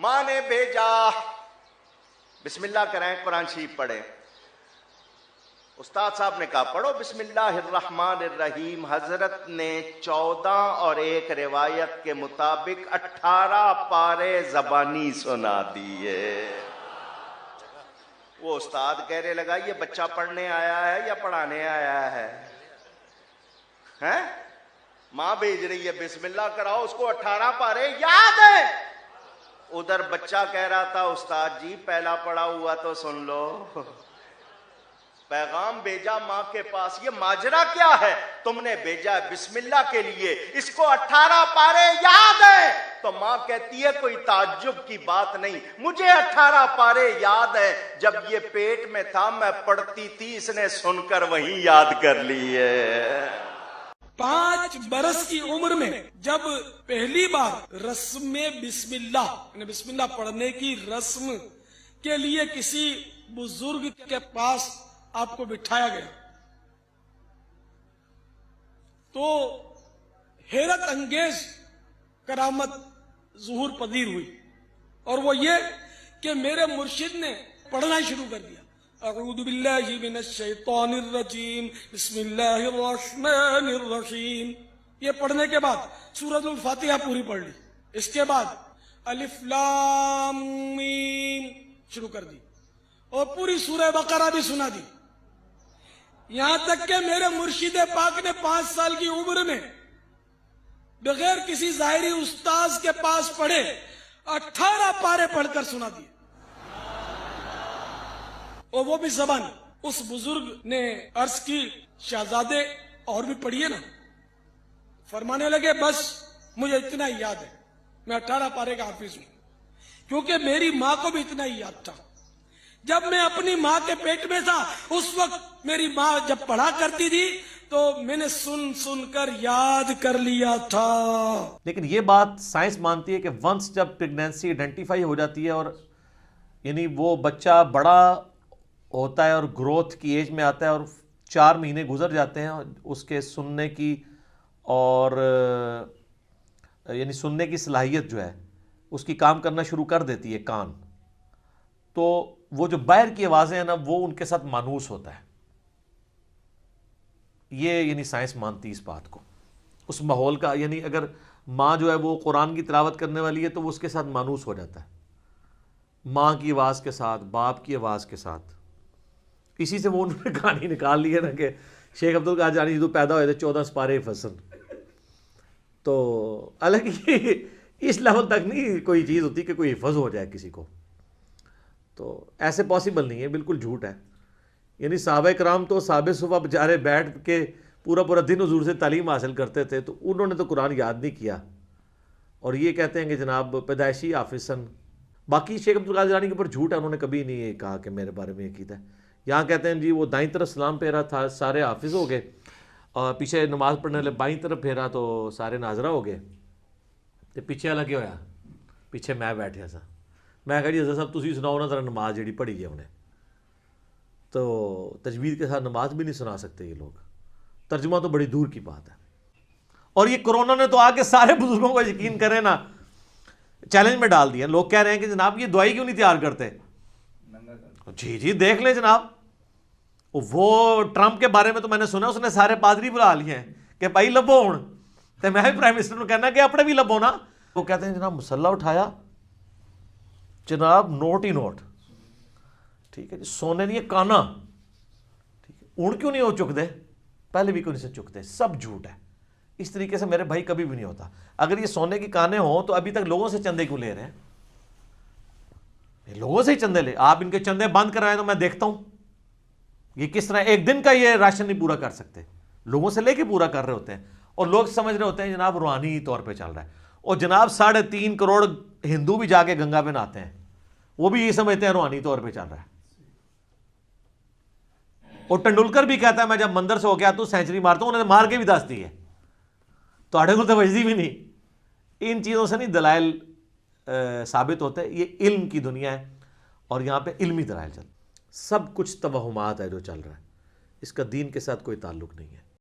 ماں نے بھیجا، بسم اللہ کریں، قرآن شریف پڑھیں۔ استاد صاحب نے کہا پڑھو بسم اللہ الرحمن الرحیم۔ حضرت نے 14 اور ایک روایت کے مطابق 18 پارے زبانی سنا دیے۔ وہ استاد کہنے لگا یہ بچہ پڑھنے آیا ہے یا پڑھانے آیا ہے؟ ماں بھیج رہی ہے بسم اللہ کراؤ، اس کو 18 پارے یاد ہے۔ ادھر بچہ کہہ رہا تھا استاد جی پہلا پڑھا ہوا تو سن لو۔ پیغام بھیجا ماں کے پاس، یہ ماجرا کیا ہے؟ تم نے بھیجا بسم اللہ کے لیے، اس کو 18 پارے یاد ہے۔ تو ماں کہتی ہے کوئی تعجب کی بات نہیں، مجھے 18 پارے یاد ہے، جب یہ پیٹ میں تھا میں پڑھتی تھی، اس نے سن کر وہیں یاد کر لی ہے۔ 5 برس کی عمر میں جب پہلی بار رسم بسم اللہ یعنی بسم اللہ پڑھنے کی رسم کے لیے کسی بزرگ کے پاس آپ کو بٹھایا گیا تو حیرت انگیز کرامت ظہور پذیر ہوئی، اور وہ یہ کہ میرے مرشد نے پڑھنا شروع کر دیا۔ اعوذ باللہ من الشیطان الرجیم بسم اللہ الرحمن الرحیم۔ یہ پڑھنے کے بعد سورۃ الفاتحہ پوری پڑھ لی، اس کے بعد الف لام میم شروع کر دی، اور پوری سورہ بقرہ بھی سنا دی، یہاں تک کہ میرے مرشد پاک نے 5 سال کی عمر میں بغیر کسی ظاہری استاذ کے پاس پڑھے 18 پارے پڑھ کر سنا دیے، اور وہ بھی زبان۔ اس بزرگ نے عرض کی شہزادے اور بھی پڑھیے نا، فرمانے لگے بس مجھے اتنا ہی یاد ہے، میں 18 پارے کا حافظ ہوں، کیونکہ میری ماں کو بھی اتنا ہی یاد تھا۔ جب میں اپنی ماں کے پیٹ میں تھا اس وقت میری ماں جب پڑھا کرتی تھی تو میں نے سن کر یاد کر لیا تھا۔ لیکن یہ بات سائنس مانتی ہے کہ ونس جب پریگنینسی آئیڈینٹیفائی ہو جاتی ہے، اور یعنی وہ بچہ بڑا ہوتا ہے اور گروتھ کی ایج میں آتا ہے، اور 4 مہینے گزر جاتے ہیں اس کے سننے کی، اور یعنی سننے کی صلاحیت جو ہے اس کی کام کرنا شروع کر دیتی ہے کان، تو وہ جو باہر کی آوازیں ہیں نا وہ ان کے ساتھ مانوس ہوتا ہے۔ یہ یعنی سائنس مانتی ہے اس بات کو، اس ماحول کا، یعنی اگر ماں جو ہے وہ قرآن کی تلاوت کرنے والی ہے تو وہ اس کے ساتھ مانوس ہو جاتا ہے، ماں کی آواز کے ساتھ، باپ کی آواز کے ساتھ۔ اسی سے وہ انہوں نے کہانی نکال لی ہے نا کہ شیخ عبدالقادر جانی جدو پیدا ہوئے تھے 14 سپارے حفظن، تو حالانکہ اس لیول تک نہیں کوئی چیز ہوتی کہ کوئی حفظ ہو جائے کسی کو، تو ایسے پاسبل نہیں ہے، بالکل جھوٹ ہے۔ یعنی صحابہ کرام تو صحابہ صفحہ بیچارے بیٹھ کے پورا دن حضور سے تعلیم حاصل کرتے تھے، تو انہوں نے تو قرآن یاد نہیں کیا، اور یہ کہتے ہیں کہ جناب پیدائشی حافظ سن۔ باقی شیخ عبدالقادر جیلانی کے اوپر جھوٹ ہے، انہوں نے کبھی نہیں یہ کہا کہ میرے بارے میں یہ عقیدہ ہے۔ یہاں کہتے ہیں جی وہ دائیں طرف سلام پھیرا تھا سارے حافظ ہو گئے، اور پیچھے نماز پڑھنے والے بائیں طرف پھیرا تو سارے ناظرہ ہو گئے، تو پیچھے والا کیا ہویا؟ پیچھے میں بیٹھیا سا، میں کہا جی حضرت صاحب تسی سناؤ نا ذرا نماز جیڑی پڑھی ہے انہیں، تو تجوید کے ساتھ نماز بھی نہیں سنا سکتے یہ لوگ، ترجمہ تو بڑی دور کی بات ہے۔ اور یہ کرونا نے تو آ کے سارے بزرگوں کو یقین کریں نا چیلنج میں ڈال دیا۔ لوگ کہہ رہے ہیں کہ جناب یہ دوائی کیوں نہیں تیار کرتے؟ جی دیکھ لیں جناب، وہ ٹرمپ کے بارے میں تو میں نے سنا اس نے سارے پادری بلا لیے ہیں کہ بھائی لبو ہوں، تو میں بھی پرائم منسٹر نے کہنا کہ اپنے بھی لبو نا۔ وہ کہتے ہیں جناب مسلح اٹھایا جناب نوٹ ہی نوٹ، ٹھیک ہے جی، سونے نہیں کانا، ٹھیک ہے، اون کیوں نہیں ہو چک دے، پہلے بھی کیوں نہیں سے چکتے، سب جھوٹ ہے۔ اس طریقے سے میرے بھائی کبھی بھی نہیں ہوتا۔ اگر یہ سونے کی کانے ہوں تو ابھی تک لوگوں سے چندے کیوں لے رہے ہیں؟ لوگوں سے ہی چندے لے، آپ ان کے چندے بند کروائیں تو میں دیکھتا ہوں یہ کس طرح ایک دن کا یہ راشن نہیں پورا کر سکتے، لوگوں سے لے کے پورا کر رہے ہوتے ہیں، اور لوگ سمجھ رہے ہوتے ہیں جناب روحانی طور پہ چل رہا ہے۔ اور جناب 3.5 کروڑ ہندو بھی جا کے گنگا پہ نہاتے ہیں، وہ بھی یہ سمجھتے ہیں روحانی طور پہ چل رہا ہے۔ اور ٹنڈولکر بھی کہتا ہے میں جب مندر سے ہو گیا تو سینچری مارتا ہوں، انہوں نے مار کے بھی دس دی ہے، تو آڑے کو تو وجدی بھی نہیں۔ ان چیزوں سے نہیں دلائل ثابت ہوتے، یہ علم کی دنیا ہے، اور یہاں پہ علمی دلائل چلتے، سب کچھ توہمات ہے جو چل رہا ہے، اس کا دین کے ساتھ کوئی تعلق نہیں ہے۔